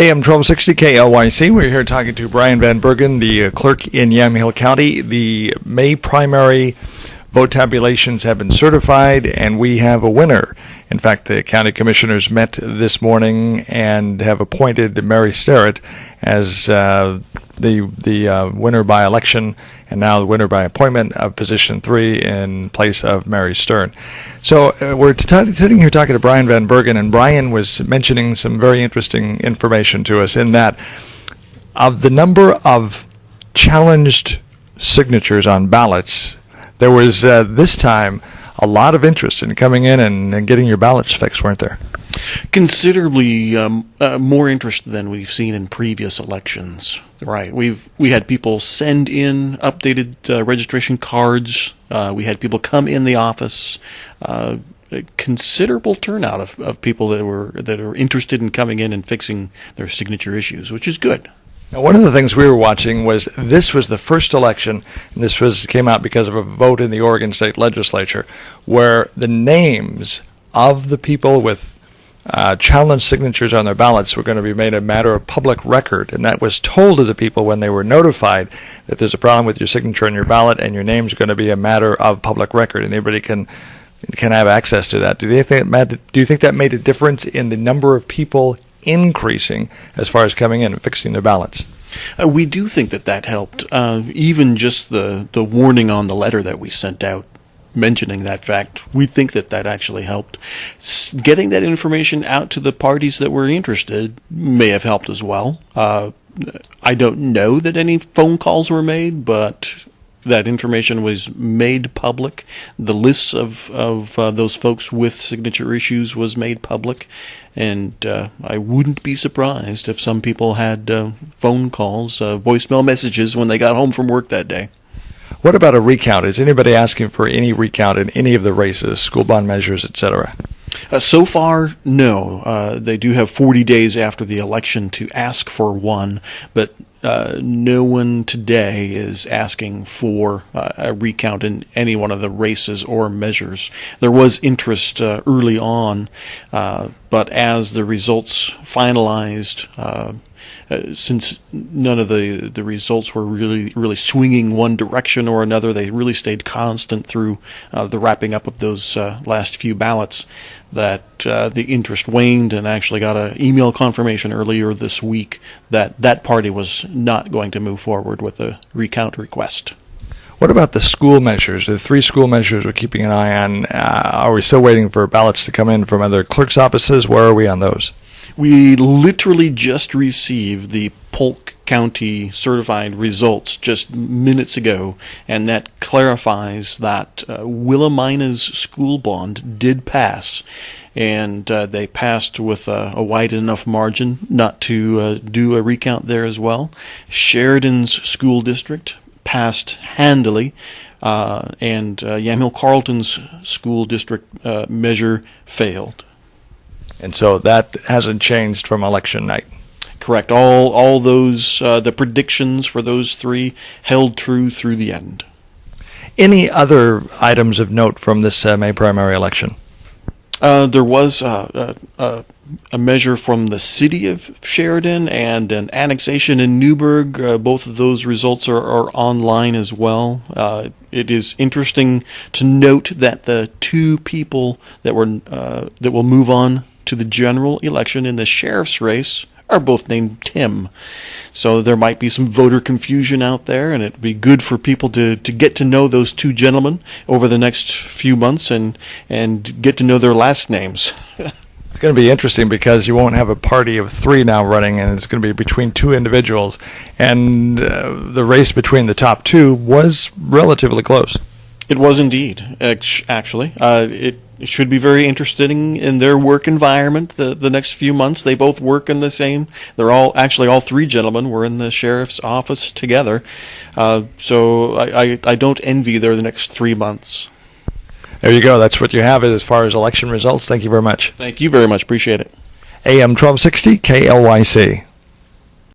AM 1260 KLYC. We're here talking to Brian Van Bergen, the clerk in Yamhill County. The May primary vote tabulations have been certified, and we have a winner. In fact, the county commissioners met this morning and have appointed Mary Sterrett as the winner by election, and now the winner by appointment of position 3 in place of Mary Stern. So we're sitting here talking to Brian Van Bergen, and Brian was mentioning some very interesting information to us in that of the number of challenged signatures on ballots, there was this time a lot of interest in coming in and getting your ballots fixed, weren't there? Considerably more interest than we've seen in previous elections. Right, we had people send in updated registration cards. We had people come in the office. A considerable turnout of people that are interested in coming in and fixing their signature issues, which is good. Now, one of the things we were watching was this was the first election, and this came out because of a vote in the Oregon State Legislature, where the names of the people with challenge signatures on their ballots were going to be made a matter of public record, and that was told to the people when they were notified that there's a problem with your signature on your ballot and your name's going to be a matter of public record, and anybody can have access to that. Do you think that made a difference in the number of people increasing as far as coming in and fixing their ballots? We do think that helped. Even just the warning on the letter that we sent out mentioning that fact, we think that actually helped. Getting that information out to the parties that were interested may have helped as well. I don't know that any phone calls were made, but that information was made public. The lists of those folks with signature issues was made public, and I wouldn't be surprised if some people had phone calls, voicemail messages when they got home from work that day. What about a recount? Is anybody asking for any recount in any of the races, school bond measures, etc.? So far, no. They do have 40 days after the election to ask for one, but no one today is asking for a recount in any one of the races or measures. There was interest early on, but as the results finalized, since none of the results were really swinging one direction or another, they really stayed constant through the wrapping up of those last few ballots, that the interest waned, and actually got an email confirmation earlier this week that party was not going to move forward with a recount request. What about the school measures? The 3 school measures we're keeping an eye on. Are we still waiting for ballots to come in from other clerks' offices? Where are we on those? We literally just received the Polk County certified results just minutes ago, and that clarifies that Willamina's school bond did pass, and they passed with a wide enough margin not to do a recount there as well. Sheridan's school district passed handily, and Yamhill Carlton's school district measure failed. And so that hasn't changed from election night. Correct. All those the predictions for those 3 held true through the end. Any other items of note from this May primary election? There was a measure from the city of Sheridan and an annexation in Newburgh. Both of those results are online as well. It is interesting to note that the 2 people that will move on to the general election in the sheriff's race are both named Tim. So there might be some voter confusion out there, and it'd be good for people to get to know those 2 gentlemen over the next few months and get to know their last names. It's going to be interesting because you won't have a party of 3 now running, and it's going to be between 2 individuals. And the race between the top 2 was relatively close. It was indeed, actually. It should be very interesting in their work environment the next few months. They both work in the same. All 3 gentlemen were in the sheriff's office together. So I don't envy the next 3 months. There you go. That's what you have as far as election results. Thank you very much. Thank you very much. Appreciate it. AM 1260 KLYC.